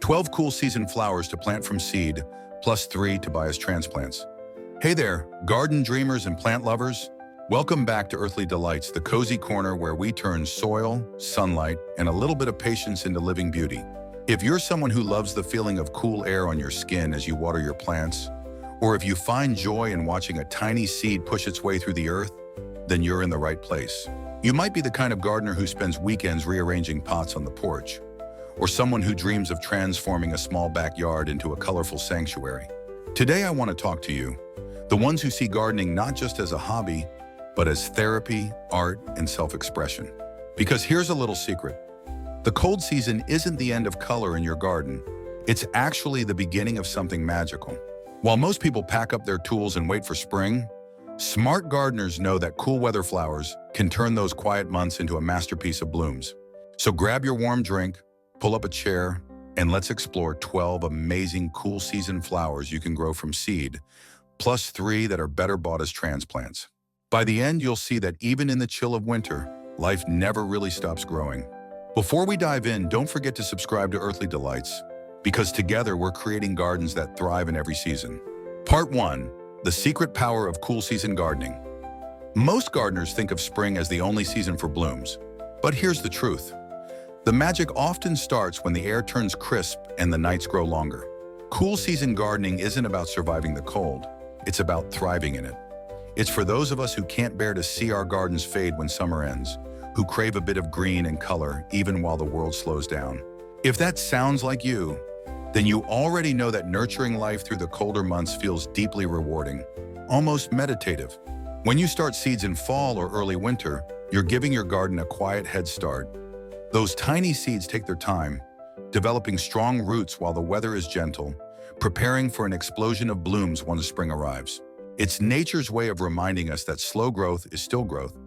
12 cool season flowers to plant from seed, plus 3 to buy as transplants. Hey there, garden dreamers and plant lovers. Welcome back to Earthly Delights, the cozy corner where we turn soil, sunlight, and a little bit of patience into living beauty. If you're someone who loves the feeling of cool air on your skin as you water your plants, or if you find joy in watching a tiny seed push its way through the earth, then you're in the right place. You might be the kind of gardener who spends weekends rearranging pots on the porch, or someone who dreams of transforming a small backyard into a colorful sanctuary. Today I want to talk to you, the ones who see gardening not just as a hobby, but as therapy, art, and self-expression. Because here's a little secret. The cold season isn't the end of color in your garden. It's actually the beginning of something magical. While most people pack up their tools and wait for spring, smart gardeners know that cool weather flowers can turn those quiet months into a masterpiece of blooms. So grab your warm drink, pull up a chair, and let's explore 12 amazing cool season flowers you can grow from seed, plus 3 that are better bought as transplants. By the end, you'll see that even in the chill of winter, life never really stops growing. Before we dive in, don't forget to subscribe to Earthly Delights, because together we're creating gardens that thrive in every season. Part 1. The secret power of cool season gardening. Most gardeners think of spring as the only season for blooms, but here's the truth. The magic often starts when the air turns crisp and the nights grow longer. Cool season gardening isn't about surviving the cold, it's about thriving in it. It's for those of us who can't bear to see our gardens fade when summer ends, who crave a bit of green and color even while the world slows down. If that sounds like you, then you already know that nurturing life through the colder months feels deeply rewarding, almost meditative. When you start seeds in fall or early winter, you're giving your garden a quiet head start. Those tiny seeds take their time, developing strong roots while the weather is gentle, preparing for an explosion of blooms once spring arrives. It's nature's way of reminding us that slow growth is still growth.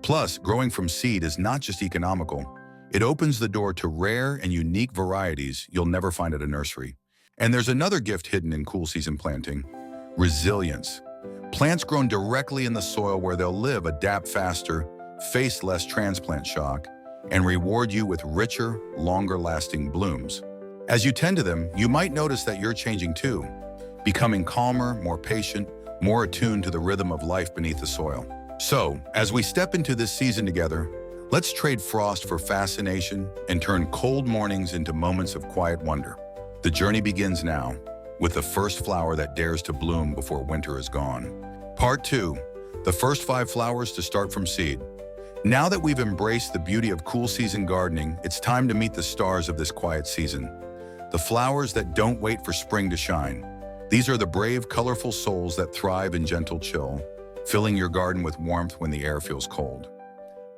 Plus, growing from seed is not just economical. It opens the door to rare and unique varieties you'll never find at a nursery. And there's another gift hidden in cool season planting: resilience. Plants grown directly in the soil where they'll live adapt faster, face less transplant shock, and reward you with richer, longer-lasting blooms. As you tend to them, you might notice that you're changing too, becoming calmer, more patient, more attuned to the rhythm of life beneath the soil. So, as we step into this season together, let's trade frost for fascination and turn cold mornings into moments of quiet wonder. The journey begins now, with the first flower that dares to bloom before winter is gone. Part 2. The first 5 flowers to start from seed. Now that we've embraced the beauty of cool season gardening, it's time to meet the stars of this quiet season. The flowers that don't wait for spring to shine. These are the brave, colorful souls that thrive in gentle chill, filling your garden with warmth when the air feels cold.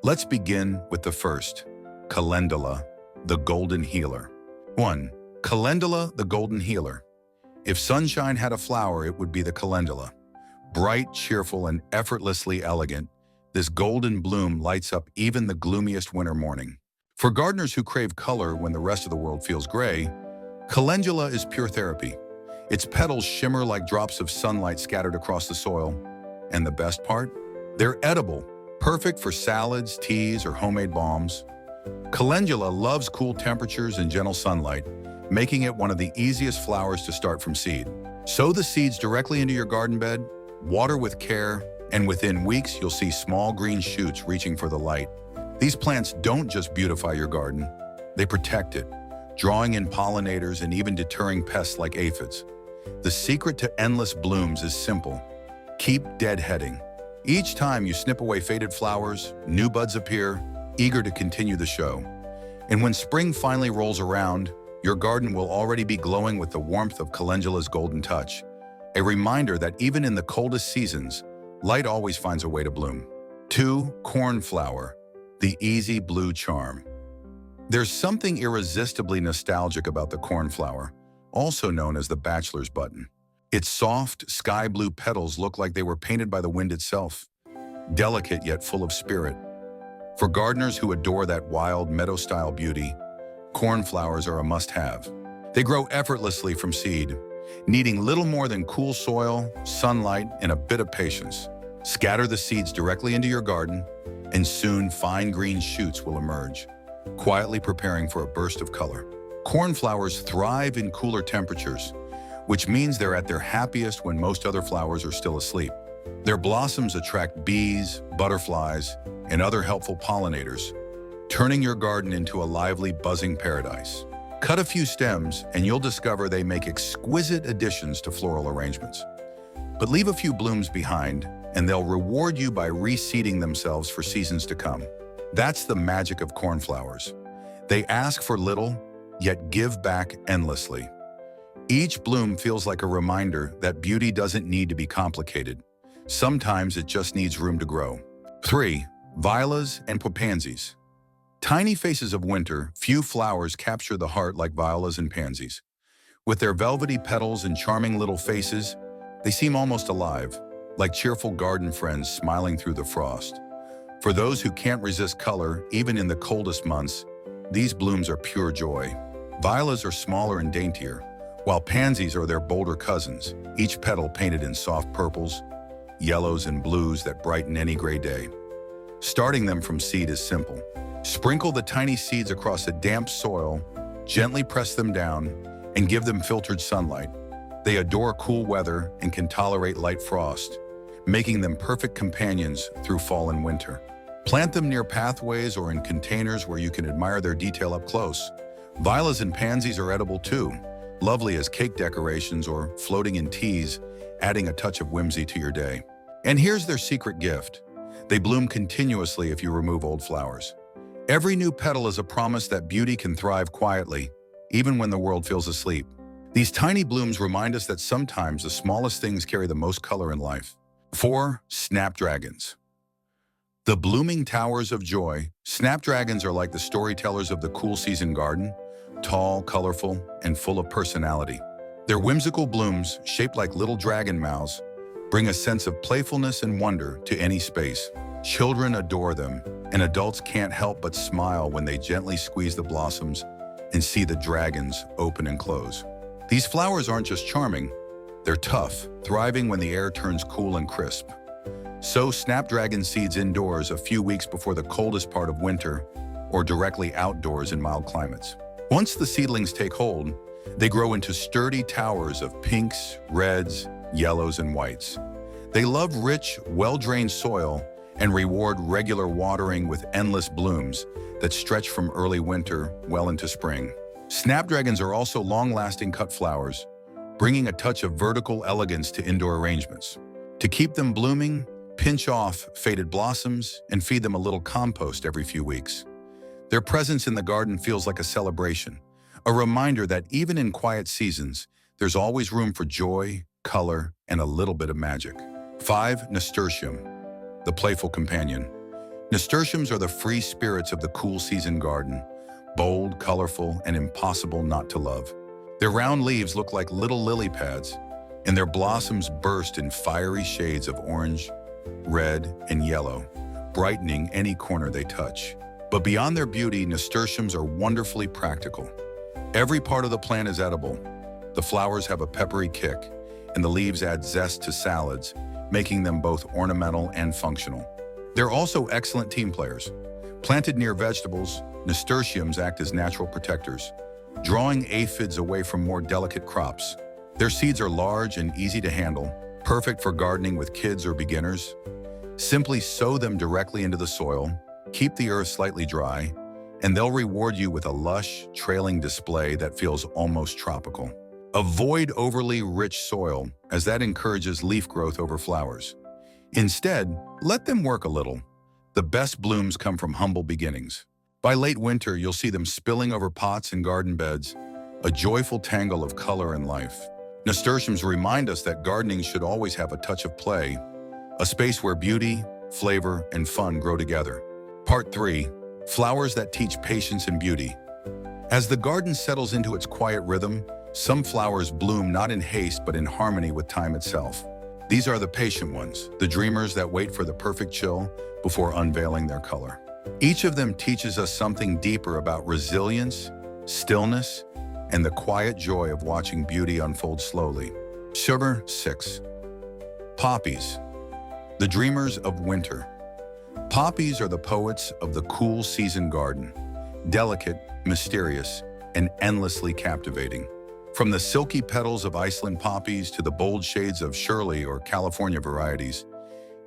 Let's begin with the first, Calendula, the golden healer. 1. Calendula, the golden healer. If sunshine had a flower, it would be the calendula. Bright, cheerful, and effortlessly elegant, this golden bloom lights up even the gloomiest winter morning. For gardeners who crave color when the rest of the world feels gray, calendula is pure therapy. Its petals shimmer like drops of sunlight scattered across the soil. And the best part? They're edible, perfect for salads, teas, or homemade balms. Calendula loves cool temperatures and gentle sunlight, making it one of the easiest flowers to start from seed. Sow the seeds directly into your garden bed, water with care, and within weeks you'll see small green shoots reaching for the light. These plants don't just beautify your garden, they protect it, drawing in pollinators and even deterring pests like aphids. The secret to endless blooms is simple. Keep deadheading. Each time you snip away faded flowers, new buds appear, eager to continue the show. And when spring finally rolls around, your garden will already be glowing with the warmth of calendula's golden touch, a reminder that even in the coldest seasons, light always finds a way to bloom. 2. Cornflower, the easy blue charm. There's something irresistibly nostalgic about the cornflower, also known as the bachelor's button. Its soft, sky blue petals look like they were painted by the wind itself, delicate yet full of spirit. For gardeners who adore that wild, meadow-style beauty, cornflowers are a must-have. They grow effortlessly from seed, needing little more than cool soil, sunlight, and a bit of patience. Scatter the seeds directly into your garden, and soon fine green shoots will emerge, quietly preparing for a burst of color. Cornflowers thrive in cooler temperatures, which means they're at their happiest when most other flowers are still asleep. Their blossoms attract bees, butterflies, and other helpful pollinators, turning your garden into a lively, buzzing paradise. Cut a few stems and you'll discover they make exquisite additions to floral arrangements. But leave a few blooms behind and they'll reward you by reseeding themselves for seasons to come. That's the magic of cornflowers. They ask for little, yet give back endlessly. Each bloom feels like a reminder that beauty doesn't need to be complicated. Sometimes it just needs room to grow. 3. Violas and pansies. Tiny faces of winter, few flowers capture the heart like violas and pansies. With their velvety petals and charming little faces, they seem almost alive, like cheerful garden friends smiling through the frost. For those who can't resist color, even in the coldest months, these blooms are pure joy. Violas are smaller and daintier, while pansies are their bolder cousins, each petal painted in soft purples, yellows, and blues that brighten any gray day. Starting them from seed is simple. Sprinkle the tiny seeds across a damp soil, gently press them down, and give them filtered sunlight. They adore cool weather and can tolerate light frost, making them perfect companions through fall and winter. Plant them near pathways or in containers where you can admire their detail up close. Violas and pansies are edible too, lovely as cake decorations or floating in teas, adding a touch of whimsy to your day. And here's their secret gift. They bloom continuously if you remove old flowers. Every new petal is a promise that beauty can thrive quietly, even when the world feels asleep. These tiny blooms remind us that sometimes the smallest things carry the most color in life. 4. Snapdragons. The blooming towers of joy. Snapdragons are like the storytellers of the cool season garden, tall, colorful, and full of personality. Their whimsical blooms, shaped like little dragon mouths, bring a sense of playfulness and wonder to any space. Children adore them, and adults can't help but smile when they gently squeeze the blossoms and see the dragons open and close. These flowers aren't just charming, they're tough, thriving when the air turns cool and crisp. Sow snapdragon seeds indoors a few weeks before the coldest part of winter, or directly outdoors in mild climates. Once the seedlings take hold, they grow into sturdy towers of pinks, reds, yellows, and whites. They love rich, well-drained soil and reward regular watering with endless blooms that stretch from early winter well into spring. Snapdragons are also long-lasting cut flowers, bringing a touch of vertical elegance to indoor arrangements. To keep them blooming, pinch off faded blossoms and feed them a little compost every few weeks. Their presence in the garden feels like a celebration, a reminder that even in quiet seasons, there's always room for joy, color, and a little bit of magic. 5. Nasturtium, the playful companion. Nasturtiums are the free spirits of the cool season garden, bold, colorful, and impossible not to love. Their round leaves look like little lily pads, and their blossoms burst in fiery shades of orange, red, and yellow, brightening any corner they touch. But beyond their beauty, nasturtiums are wonderfully practical. Every part of the plant is edible. The flowers have a peppery kick, and the leaves add zest to salads, making them both ornamental and functional. They're also excellent team players. Planted near vegetables, nasturtiums act as natural protectors, drawing aphids away from more delicate crops. Their seeds are large and easy to handle, perfect for gardening with kids or beginners. Simply sow them directly into the soil, keep the earth slightly dry, and they'll reward you with a lush, trailing display that feels almost tropical. Avoid overly rich soil, as that encourages leaf growth over flowers. Instead, let them work a little. The best blooms come from humble beginnings. By late winter, you'll see them spilling over pots and garden beds, a joyful tangle of color and life. Nasturtiums remind us that gardening should always have a touch of play, a space where beauty, flavor, and fun grow together. Part 3. Flowers that teach patience and beauty. As the garden settles into its quiet rhythm, some flowers bloom not in haste but in harmony with time itself. These are the patient ones, the dreamers that wait for the perfect chill before unveiling their color. Each of them teaches us something deeper about resilience, stillness, and the quiet joy of watching beauty unfold slowly. 6. Poppies, the dreamers of winter. Poppies are the poets of the cool season garden. Delicate, mysterious, and endlessly captivating. From the silky petals of Iceland poppies to the bold shades of Shirley or California varieties,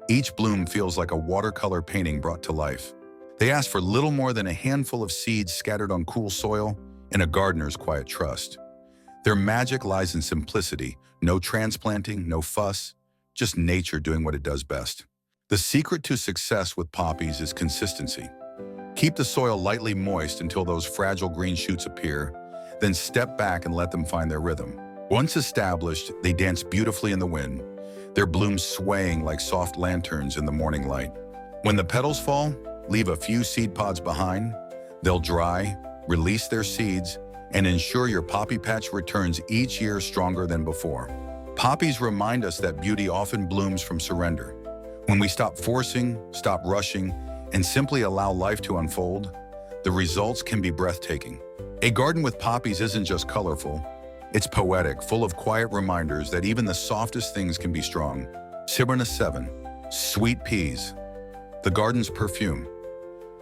each bloom feels like a watercolor painting brought to life. They ask for little more than a handful of seeds scattered on cool soil and a gardener's quiet trust. Their magic lies in simplicity, no transplanting, no fuss, just nature doing what it does best. The secret to success with poppies is consistency. Keep the soil lightly moist until those fragile green shoots appear, then step back and let them find their rhythm. Once established, they dance beautifully in the wind, their blooms swaying like soft lanterns in the morning light. When the petals fall, leave a few seed pods behind. They'll dry, release their seeds, and ensure your poppy patch returns each year stronger than before. Poppies remind us that beauty often blooms from surrender. When we stop forcing, stop rushing, and simply allow life to unfold, the results can be breathtaking. A garden with poppies isn't just colorful, it's poetic, full of quiet reminders that even the softest things can be strong. 7. Sweet peas, the garden's perfume.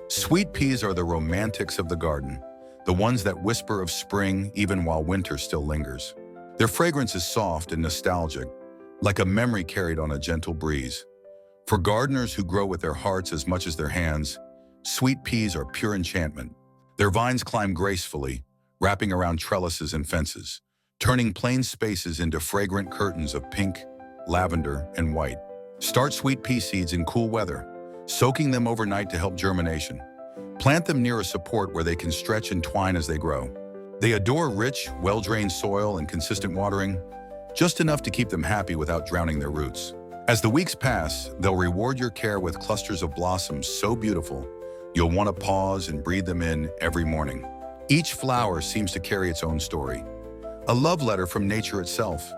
Sweet peas are the romantics of the garden, the ones that whisper of spring even while winter still lingers. Their fragrance is soft and nostalgic, like a memory carried on a gentle breeze. For gardeners who grow with their hearts as much as their hands, sweet peas are pure enchantment. Their vines climb gracefully, wrapping around trellises and fences, turning plain spaces into fragrant curtains of pink, lavender, and white. Start sweet pea seeds in cool weather, soaking them overnight to help germination. Plant them near a support where they can stretch and twine as they grow. They adore rich, well-drained soil and consistent watering, just enough to keep them happy without drowning their roots. As the weeks pass, they'll reward your care with clusters of blossoms so beautiful, you'll want to pause and breathe them in every morning. Each flower seems to carry its own story, a love letter from nature itself.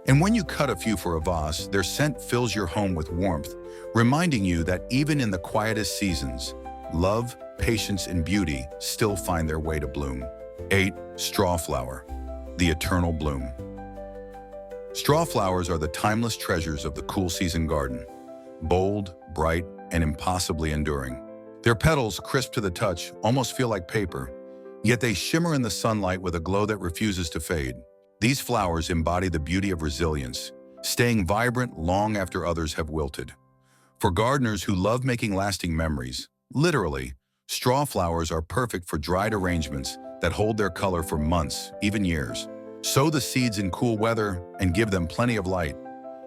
And when you cut a few for a vase, their scent fills your home with warmth, reminding you that even in the quietest seasons, love, patience, and beauty still find their way to bloom. 8. Straw flower, the eternal bloom. Straw flowers are the timeless treasures of the cool season garden, bold, bright, and impossibly enduring. Their petals, crisp to the touch, almost feel like paper, yet they shimmer in the sunlight with a glow that refuses to fade. These flowers embody the beauty of resilience, staying vibrant long after others have wilted. For gardeners who love making lasting memories, literally, straw flowers are perfect for dried arrangements that hold their color for months, even years. Sow the seeds in cool weather and give them plenty of light.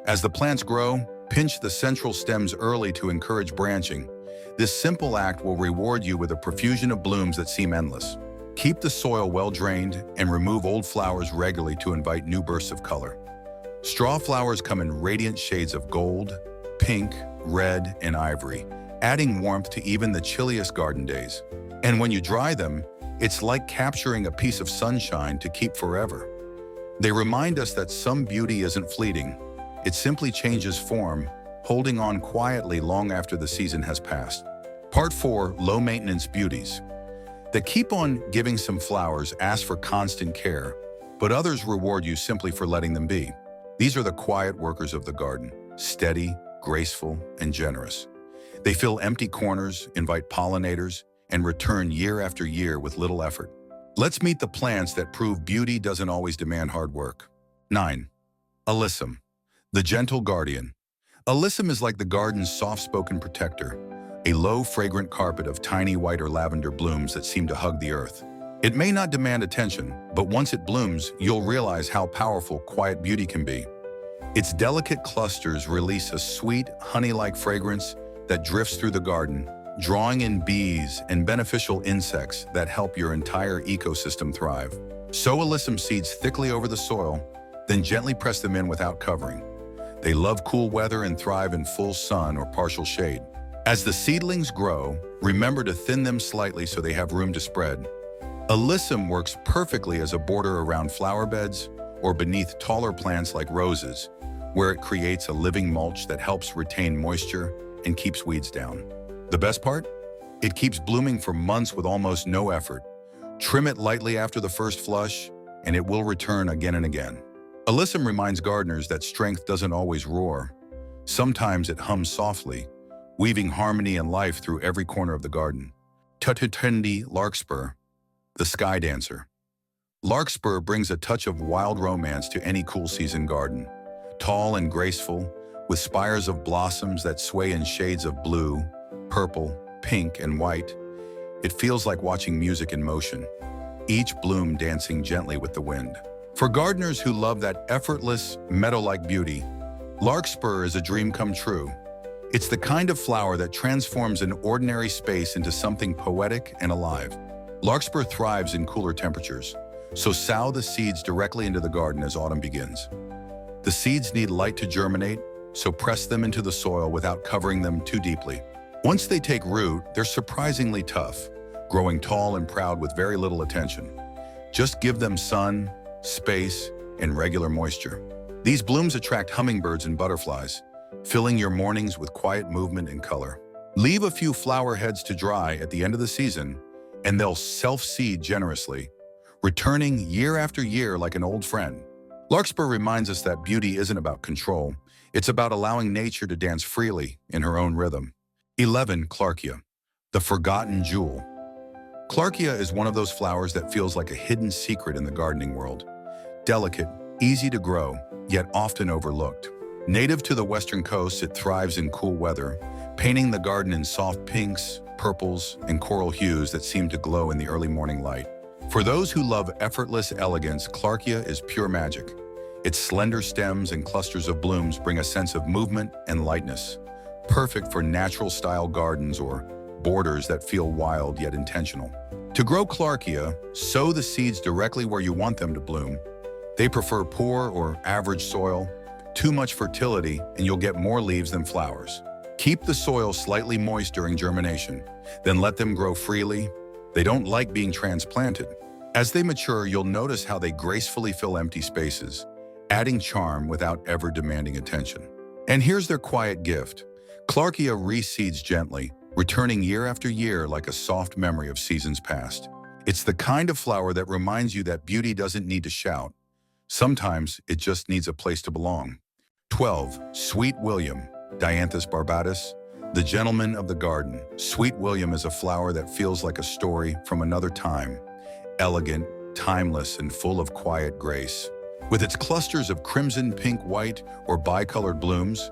As the plants grow, pinch the central stems early to encourage branching. This simple act will reward you with a profusion of blooms that seem endless. Keep the soil well drained and remove old flowers regularly to invite new bursts of color. Straw flowers come in radiant shades of gold, pink, red, and ivory, adding warmth to even the chilliest garden days. And when you dry them, it's like capturing a piece of sunshine to keep forever. They remind us that some beauty isn't fleeting. It simply changes form, holding on quietly long after the season has passed. Part 4. Low-maintenance beauties. That keep on giving. Some flowers ask for constant care, but others reward you simply for letting them be. These are the quiet workers of the garden, steady, graceful, and generous. They fill empty corners, invite pollinators, and return year after year with little effort. Let's meet the plants that prove beauty doesn't always demand hard work. 9. Alyssum, the gentle guardian. Alyssum is like the garden's soft-spoken protector, a low, fragrant carpet of tiny white or lavender blooms that seem to hug the earth. It may not demand attention, but once it blooms, you'll realize how powerful quiet beauty can be. Its delicate clusters release a sweet, honey-like fragrance that drifts through the garden, drawing in bees and beneficial insects that help your entire ecosystem thrive. Sow alyssum seeds thickly over the soil, then gently press them in without covering. They love cool weather and thrive in full sun or partial shade. As the seedlings grow, remember to thin them slightly so they have room to spread. Alyssum works perfectly as a border around flower beds or beneath taller plants like roses, where it creates a living mulch that helps retain moisture and keeps weeds down. The best part? It keeps blooming for months with almost no effort. Trim it lightly after the first flush, and it will return again and again. Alyssum reminds gardeners that strength doesn't always roar. Sometimes it hums softly, weaving harmony and life through every corner of the garden. Tututendi larkspur, the sky dancer. Larkspur brings a touch of wild romance to any cool season garden. Tall and graceful, with spires of blossoms that sway in shades of blue, purple, pink, and white, it feels like watching music in motion, each bloom dancing gently with the wind. For gardeners who love that effortless, meadow-like beauty, larkspur is a dream come true. It's the kind of flower that transforms an ordinary space into something poetic and alive. Larkspur thrives in cooler temperatures, so sow the seeds directly into the garden as autumn begins. The seeds need light to germinate, so press them into the soil without covering them too deeply. Once they take root, they're surprisingly tough, growing tall and proud with very little attention. Just give them sun, space, and regular moisture. These blooms attract hummingbirds and butterflies, filling your mornings with quiet movement and color. Leave a few flower heads to dry at the end of the season, and they'll self-seed generously, returning year after year like an old friend. Larkspur reminds us that beauty isn't about control. It's about allowing nature to dance freely in her own rhythm. 11. Clarkia, the forgotten jewel. Clarkia is one of those flowers that feels like a hidden secret in the gardening world. Delicate, easy to grow, yet often overlooked. Native to the western coast, it thrives in cool weather, painting the garden in soft pinks, purples, and coral hues that seem to glow in the early morning light. For those who love effortless elegance, Clarkia is pure magic. Its slender stems and clusters of blooms bring a sense of movement and lightness, perfect for natural-style gardens or borders that feel wild yet intentional. To grow Clarkia, sow the seeds directly where you want them to bloom. They prefer poor or average soil. Too much fertility, and you'll get more leaves than flowers. Keep the soil slightly moist during germination, then let them grow freely. They don't like being transplanted. As they mature, you'll notice how they gracefully fill empty spaces, adding charm without ever demanding attention. And here's their quiet gift. Clarkia reseeds gently, returning year after year like a soft memory of seasons past. It's the kind of flower that reminds you that beauty doesn't need to shout. Sometimes it just needs a place to belong. 12. Sweet William, Dianthus barbatus, the gentleman of the garden. Sweet William is a flower that feels like a story from another time, elegant, timeless, and full of quiet grace. With its clusters of crimson, pink, white, or bicolored blooms,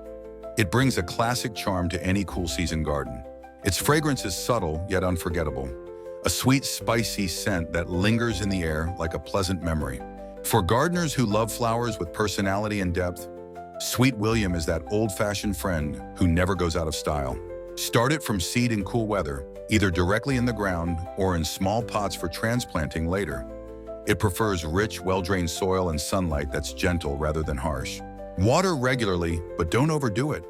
it brings a classic charm to any cool season garden. Its fragrance is subtle yet unforgettable, a sweet, spicy scent that lingers in the air like a pleasant memory. For gardeners who love flowers with personality and depth, Sweet William is that old-fashioned friend who never goes out of style. Start it from seed in cool weather, either directly in the ground or in small pots for transplanting later. It prefers rich, well-drained soil and sunlight that's gentle rather than harsh. Water regularly, but don't overdo it.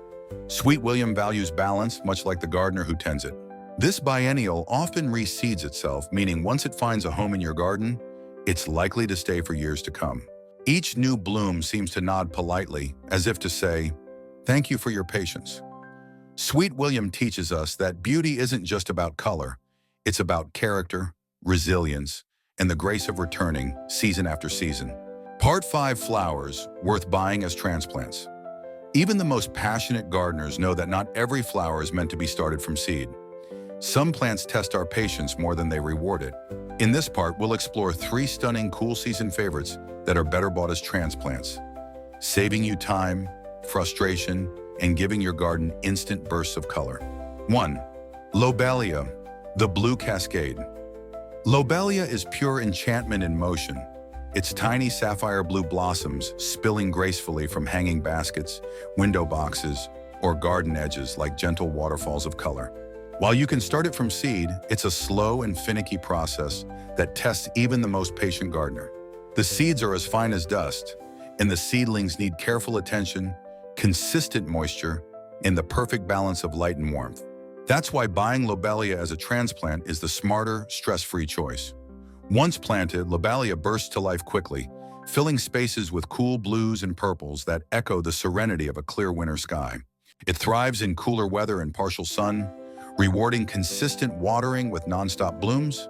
Sweet William values balance, much like the gardener who tends it. This biennial often reseeds itself, meaning once it finds a home in your garden, it's likely to stay for years to come. Each new bloom seems to nod politely, as if to say, "Thank you for your patience." Sweet William teaches us that beauty isn't just about color. It's about character, resilience, and the grace of returning season after season. Part 5. Flowers worth buying as transplants. Even the most passionate gardeners know that not every flower is meant to be started from seed. Some plants test our patience more than they reward it. In this part, we'll explore 3 stunning cool season favorites that are better bought as transplants, saving you time, frustration, and giving your garden instant bursts of color. 1. Lobelia, the blue cascade. Lobelia is pure enchantment in motion. Its tiny sapphire blue blossoms spilling gracefully from hanging baskets, window boxes, or garden edges like gentle waterfalls of color. While you can start it from seed, it's a slow and finicky process that tests even the most patient gardener. The seeds are as fine as dust, and the seedlings need careful attention, consistent moisture, and the perfect balance of light and warmth. That's why buying Lobelia as a transplant is the smarter, stress-free choice. Once planted, Lobelia bursts to life quickly, filling spaces with cool blues and purples that echo the serenity of a clear winter sky. It thrives in cooler weather and partial sun, rewarding consistent watering with nonstop blooms.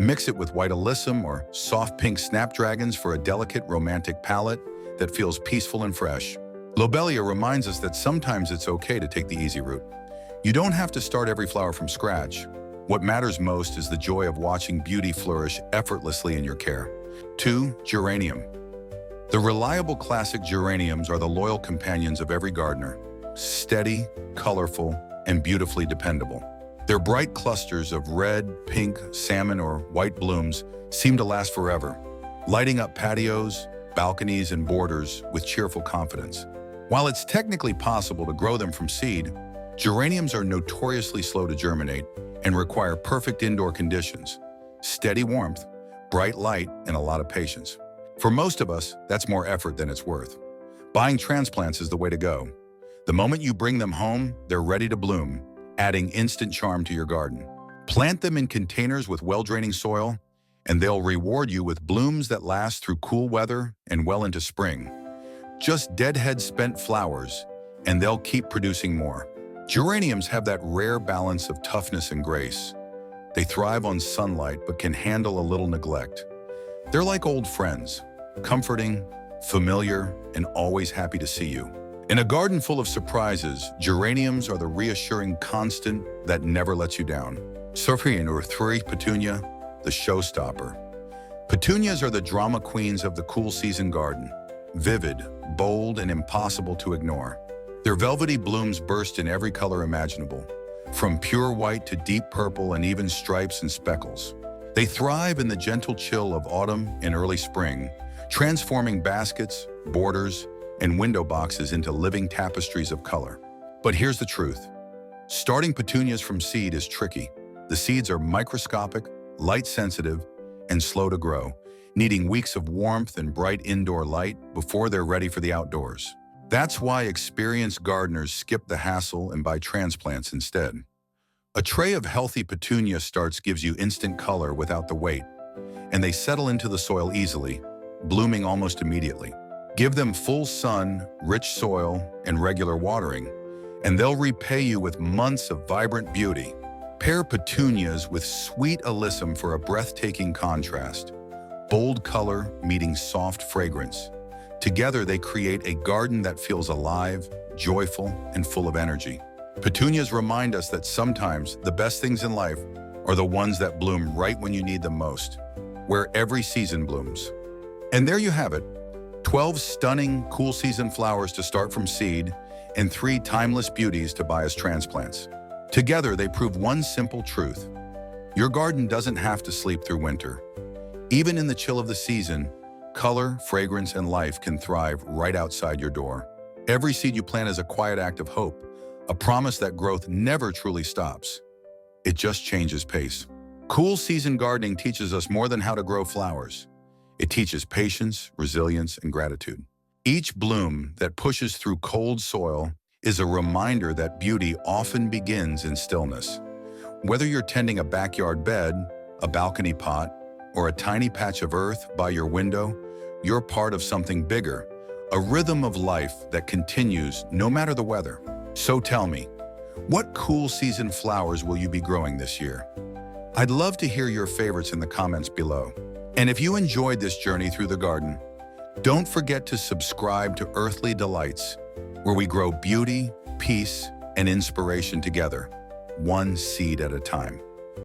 Mix it with white alyssum or soft pink snapdragons for a delicate, romantic palette that feels peaceful and fresh. Lobelia reminds us that sometimes it's okay to take the easy route. You don't have to start every flower from scratch. What matters most is the joy of watching beauty flourish effortlessly in your care. 2. Geranium. The reliable classic geraniums are the loyal companions of every gardener. Steady, colorful, and beautifully dependable. Their bright clusters of red, pink, salmon, or white blooms seem to last forever, lighting up patios, balconies, and borders with cheerful confidence. While it's technically possible to grow them from seed, geraniums are notoriously slow to germinate and require perfect indoor conditions, steady warmth, bright light, and a lot of patience. For most of us, that's more effort than it's worth. Buying transplants is the way to go. The moment you bring them home, they're ready to bloom, adding instant charm to your garden. Plant them in containers with well-draining soil, and they'll reward you with blooms that last through cool weather and well into spring. Just deadhead spent flowers, and they'll keep producing more. Geraniums have that rare balance of toughness and grace. They thrive on sunlight but can handle a little neglect. They're like old friends, comforting, familiar, and always happy to see you. In a garden full of surprises, geraniums are the reassuring constant that never lets you down. Surfing or three petunia, the showstopper. Petunias are the drama queens of the cool season garden. Vivid, bold, and impossible to ignore. Their velvety blooms burst in every color imaginable, from pure white to deep purple and even stripes and speckles. They thrive in the gentle chill of autumn and early spring, transforming baskets, borders, and window boxes into living tapestries of color. But here's the truth. Starting petunias from seed is tricky. The seeds are microscopic, light-sensitive, and slow to grow, needing weeks of warmth and bright indoor light before they're ready for the outdoors. That's why experienced gardeners skip the hassle and buy transplants instead. A tray of healthy petunia starts gives you instant color without the wait, and they settle into the soil easily, blooming almost immediately. Give them full sun, rich soil, and regular watering, and they'll repay you with months of vibrant beauty. Pair petunias with sweet alyssum for a breathtaking contrast. Bold color meeting soft fragrance. Together, they create a garden that feels alive, joyful, and full of energy. Petunias remind us that sometimes the best things in life are the ones that bloom right when you need them most, where every season blooms. And there you have it. 12 stunning, cool season flowers to start from seed, and 3 timeless beauties to buy as transplants. Together, they prove one simple truth. Your garden doesn't have to sleep through winter. Even in the chill of the season, color, fragrance, and life can thrive right outside your door. Every seed you plant is a quiet act of hope, a promise that growth never truly stops. It just changes pace. Cool season gardening teaches us more than how to grow flowers. It teaches patience, resilience, and gratitude. Each bloom that pushes through cold soil is a reminder that beauty often begins in stillness. Whether you're tending a backyard bed, a balcony pot, or a tiny patch of earth by your window, you're part of something bigger, a rhythm of life that continues no matter the weather. So tell me, what cool season flowers will you be growing this year? I'd love to hear your favorites in the comments below. And if you enjoyed this journey through the garden, don't forget to subscribe to Earthly Delights, where we grow beauty, peace, and inspiration together, one seed at a time.